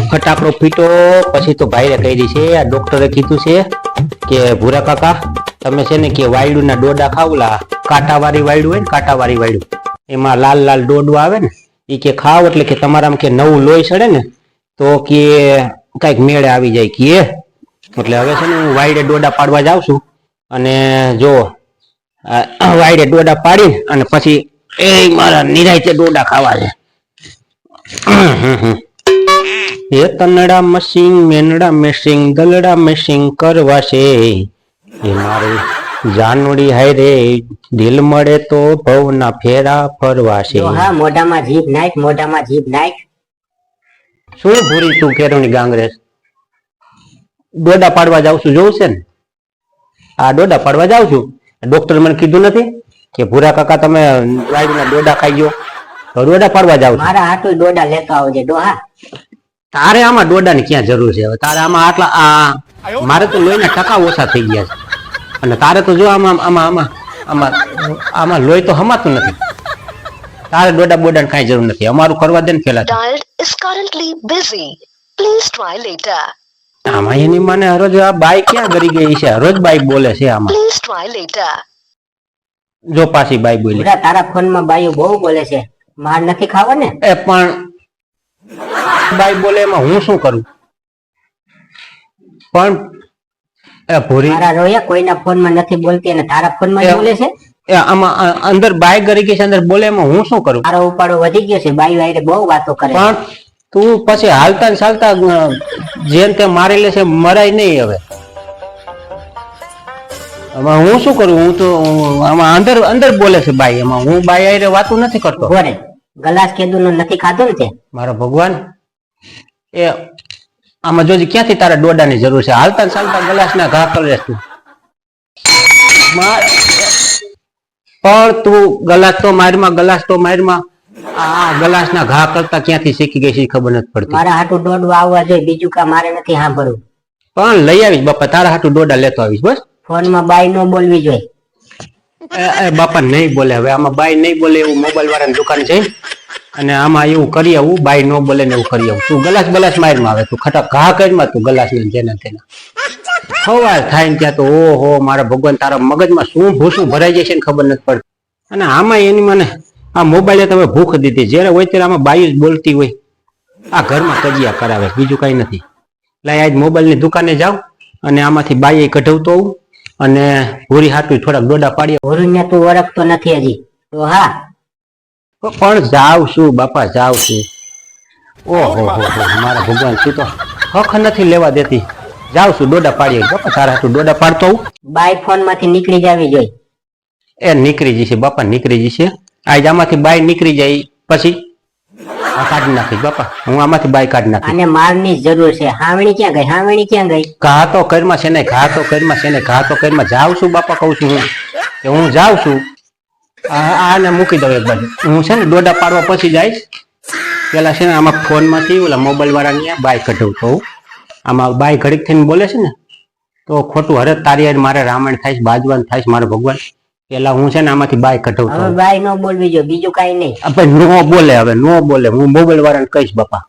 ફટાકડો feto પછી તો ભાઈ કહી છે આ ડોક્ટરે કીધું છે કે ભૂરા કાકા તમે છે ને કે વાયડું ના ડોડા ખાવલા કાંટાવાળી વાયડું હોય ને કાંટાવાળી વાયડું એમાં લાલ લાલ ડોડું આવે ને એ કે ખાવ એટલે કે તમારામાં કે નવું લોહી સડે ને તો કે કઈક મેળે આવી જાય કે એટલે હવે છે ને હું વાયડે ડોડા પાડવા જાઉં છું અને જો વાયડે ડોડા પાડી અને પછી એ મારા નિરાયતે ડોડા ખાવા છે. એ તનડા મશીન મેનડા મેશિંગ દલડા મેશિંગ કરવા છે એ મારું જાનુડી હાય રે દિલ મળે તો ભવના ફેરા ફરવા છે. હા મોઢામાં જીભ નાખ, મોઢામાં જીભ નાખ. શું ભૂરી તું કેરોની ગાંગરેસ? ડોડા પાડવા જાઉં છું જોઉં છે ને આ ડોડા પાડવા જાઉં છું. ડોક્ટર મને કીધું નથી કે ભૂરા કાકા તમે વાયડુના ડોડા ખાઈ ગયો તો ડોડા પાડવા જાવ છો. મારા હાટુ ડોડા લેતો આવજે ડોહા. તારે આમાં ડોડાની ક્યાં જરૂર છે? હવે તારે આમાં આટલા મારે તો લોહીના ટકા ઓછા થઈ ગયા છે અને તારે તો જો આમાં આમાં આમાં આમાં આમાં લોહી તો હમાતું નથી. તારે ડોડા બોડાની કાંઈ જરૂર નથી. અમારું કરવા દે ને પેલા. Dialed is currently busy. Please try later. આમાં એની મને હરોજ આ બાઈ ક્યાં ગરી ગઈ છે? હરોજ બાઈ બોલે છે આમાં. Please try later. જો પાછી બાઈ બોલી. તારા ફોનમાં બાયું બહુ બોલે છે. માર નથી ખાવો ને? એ પણ બાઈ બોલે એમાં હું શું કરું? પણ એ ભૂરી મારા રોયા કોઈના ફોનમાં નથી બોલતી અને તારા ફોનમાં બોલે છે. એ આમાં અંદર બાઈ ગરી ગઈ છે અંદર બોલે એમાં હું શું કરું? તારો ઉપાડો વધી ગયો છે. બાઈ વાયરે બહુ વાતો કરે. પણ તું પછી હાલતા ને ચાલતા જેમ તે મારી લે છે મરાય નહીં. હવે આમાં હું શું કરું? હું તો આમાં અંદર અંદર બોલે છે બાઈ. એમાં હું બાઈ આરે વાતું નથી કરતો. ઘોરે ગલાસ કેદું નો નથી ખાધો ને તે? મારો ભગવાન એ આમાં જોજી ક્યાંથી તારા ડોડાની જરૂર છે? હાલતા ને ચાલતા ગલાસ ના ઘા કરે તું. પણ તું ગલાસ તો મારમાં ગલાસ તો મારમાં આ ગલાસ ના ઘા કરતા ક્યાંથી શીખી ગઈ છે ખબર નથી પડતી. મારા હાટુ ડોડું આવવા જોઈએ, બીજું કા મારે નથી સાંભળવું. પણ લઈ આવીશ બાપા, તારા હાટુ ડોડા લેતો આવીશ. બસ ફોનમાં બાઈ નો બોલવી જોઈએ. બાપા નહીં બોલે. હવે આમાં બાઈ નહીં બોલે એવું મોબાઈલ વાળાની દુકાન છે અને આમાં એવું કરી આવું બાઈ ન બોલે ને એવું કરી આવું. તું ગલાસ ગલાસ મારમાં આવે, તું ખટા ઘા કરીમાં તું ગલાસ લઈને જેને તેના સવાર થાય ને ત્યાં તો ઓહો મારા ભગવાન તારા મગજમાં શું ભૂસું ભરાઈ જાય છે ને ખબર નથી પડતી. અને આમાં એની મને આ મોબાઈલે તમે ભૂખ દીધી. જયારે હોય ત્યારે આમાં બાઈ જ બોલતી હોય. આ ઘરમાં કજિયા કરાવે, બીજું કઈ નથી. એટલે આજ મોબાઈલની દુકાને જાવ અને આમાંથી બાઈ કઢાવતો આવું અને ભૂરી હાટું થોડાક ડોડા પાડીએ. ભૂરીને તું ઓળખતો નથી હજી તો? હા પણ જાવ છું બાપા, જાવ છું. ઓહો મારા ભગવાન તું તો હક નથી લેવા દેતી. જાવ છું ડોડા પાડીએ બાપા, તારા હાટું ડોડા પાડતો આવું. બાઈ ફોન માંથી નીકળી જવી જોઈએ. એ નીકળી જશે બાપા, નીકળી જશે. આજ આમાંથી બાઈ નીકળી જાય પછી કાઢી નાખીશ બાપા. હું આમાંથી બાઈ કાઢી નાખીશ. અને મારની જરૂર છે. હાવણી ક્યાં ગઈ? હાવણી ક્યાં ગઈ? ઘા તો કરમાં છે ને, ઘા તો કરમાં છે ને, ઘા તો કરમાં. જાવ છું બાપા, કઉ છું હું કે હું જાઉં છું. આને મૂકી દઉં એક બાજુ. હું છે ને ડોડા પાડવા પછી જઈશ. પેલા છે ને આમાં ફોન માંથી ઓલા મોબાઈલ વાળાની બાઈ કઢાવતો હોઉં. આમાં બાઈ ઘડીક થઈને બોલે છે ને તો ખોટું હરે તારી મારે રામાયણ થાય, બાજવાન થાય મારો ભગવાન. પેલા હું છે ને આમાંથી બાઈ કઢાવતો. હવે બાઈ નો બોલવી જોઈએ, બીજું કઈ નહીં. નો બોલે, હવે નો બોલે. હું મોબાઈલ વાળાને કહીશ બાપા,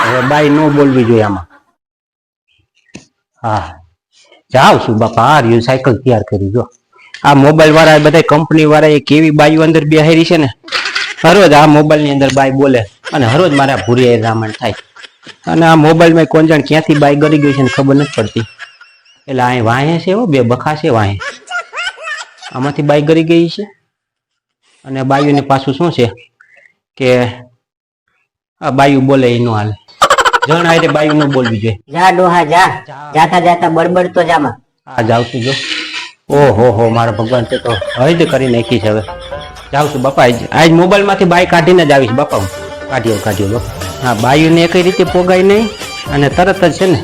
હવે બાઈ નો બોલવી જોઈએ આમાં. હા જાવ છું બાપા. આ રહ્યું સાયકલ તૈયાર કરી. જો આ મોબાઈલ વાળા બધા કંપની વાળા કેવી બાઈઓ અંદર બેહારી છે ને. હરોજ આ મોબાઈલ ની અંદર બાઈ બોલે અને હરોજ મારા ભૂરી રામાયણ થાય. અને આ મોબાઈલ માં કોણ જાણ ક્યાંથી બાઈ ગરી ગઈ છે ને ખબર નથી પડતી. એટલે અહીં વાહે છે એવો બે બખા છે વાહે. આમાંથી બાઈ ગરી ગઈ છે અને બાઈઓને પાછું શું છે કે આ બાઈઓ બોલે એ નો હાલે. જણ આરે બાઈઓ ન બોલવી જોઈએ. જા ડોહા જા, જાતા જાતા બડબડ તો જામાં. આ જાવ છું જો. ઓહો મારા ભગવાન તે તો હદ કરી નાખી છે. હવે જાવ છું બાપા. આજ મોબાઈલ માંથી બાઈ કાઢીને જ આવીશ બાપા. હું કાઢ્યો. હા બાઈઓને એકઈ રીતે પોગાય નહીં અને તરત જ છે ને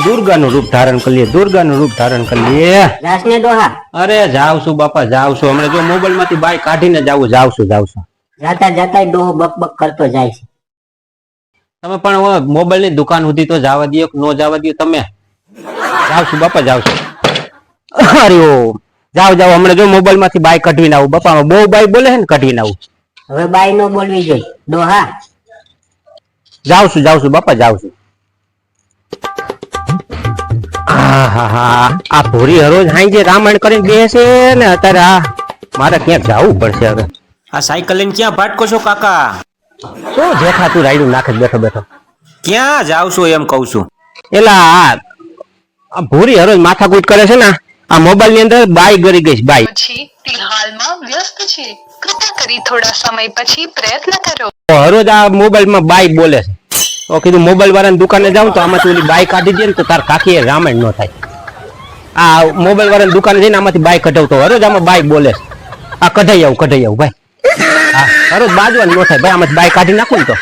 દુર્ગાનું રૂપ ધારણ કરી લે. દુર્ગાનું રૂપ ધારણ કરી લે. જાસ ને ડોહા? અરે જાવ છું બાપા, જાવ છું. હમણાં જો મોબાઈલ માંથી બાઈ કાઢીને જાવ છું. જાતા જાતા ડોહો બક બક કરતો જાય છે. તમે પણ મોબાઈલ ની દુકાન સુધી તો જવા દો કે નો જવા દો તમે? જાવ છું બાપા, જાવ છું. અરે જાવ હમણાં જો મોબાઈલ માંથી બાઈ કઢવીને આવું બાપા. બહુ બાઈ બોલે છે ને, કઢવીને આવું. હવે બાઈ નો બોલવી જોઈએ ડોહા. જાઉં છું બાપા જાઉં છું. આ ભૂરી હરોજ હાઈ જે રામાયણ કરીને બેસે ને અત્યારે મારે ક્યાંક જવું પડશે હવે. આ સાયકલ લઈને ક્યાં ભાટકો છો કાકા? શું દેખાતું રાયડું નાખે બેઠો બેઠો. ક્યાં જાવ છો એમ કહું છું. એલા આ ભૂરી હરોજ માથાકૂટ કરે છે ને આ મોબાઈલ ની અંદર બાઈ ગરી ગઈ છે બાઈ. પછી તે હાલમાં વ્યસ્ત છે. કૃપા કરી થોડા સમય પછી પ્રયત્ન કરો. હરોજ આ મોબાઈલ માં બાઈ બોલે છે. તો કીધું મોબાઈલ વાળાની દુકાને જાઉં તો આમાંથી ઓલી બાઈ કાઢી દે ને તો તાર કાકી એ રામાયણ ન થાય. આ મોબાઈલ વાળાની દુકાને જઈને આમાંથી બાઈ કઢાવતો હરોજ આમાં બાઈ બોલે છે. આ કઢાઈ આવું ભાઈ. હા હરોજ બાજવાનું ન થાય ભાઈ આમાંથી બાઈ કાઢી નાખું ને તો.